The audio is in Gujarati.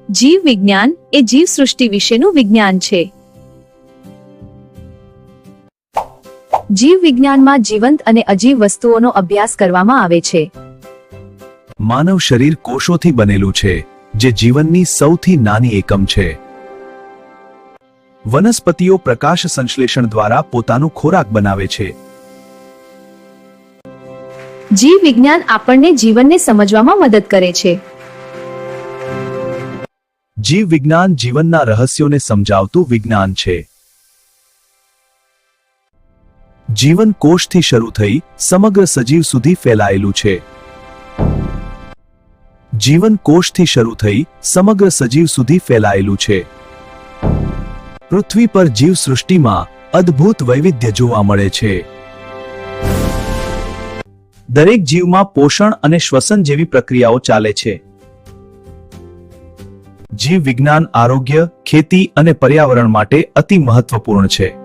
જીવ વિજ્ઞાન એ જીવસૃષ્ટિ વિશેનું વિજ્ઞાન છે. જીવ વિજ્ઞાનમાં જીવંત અને અજીવ વસ્તુઓનો અભ્યાસ કરવામાં આવે છે. માનવ શરીર કોષોથી બનેલું છે, જે જીવનની સૌથી નાની એકમ છે. વનસ્પતિઓ પ્રકાશ સંશ્લેષણ દ્વારા પોતાનું ખોરાક બનાવે છે. જીવ વિજ્ઞાન આપણને જીવનને સમજવામાં મદદ કરે છે. જીવ વિજ્ઞાન જીવનના રહસ્યોને સમજાવતું વિજ્ઞાન છે. જીવન કોષથી શરૂ થઈ સમગ્ર સજીવ સુધી ફેલાયેલું છે. જીવન કોષથી શરૂ થઈ સમગ્ર સજીવ સુધી ફેલાયેલું છે. પૃથ્વી પર જીવ સૃષ્ટિમાં અદ્ભુત વૈવિધ્ય જોવા મળે છે. દરેક જીવમાં પોષણ અને શ્વસન જેવી પ્રક્રિયાઓ ચાલે છે. જીવ વિજ્ઞાન આરોગ્ય, ખેતી અને પર્યાવરણ માટે અતિ મહત્વપૂર્ણ છે.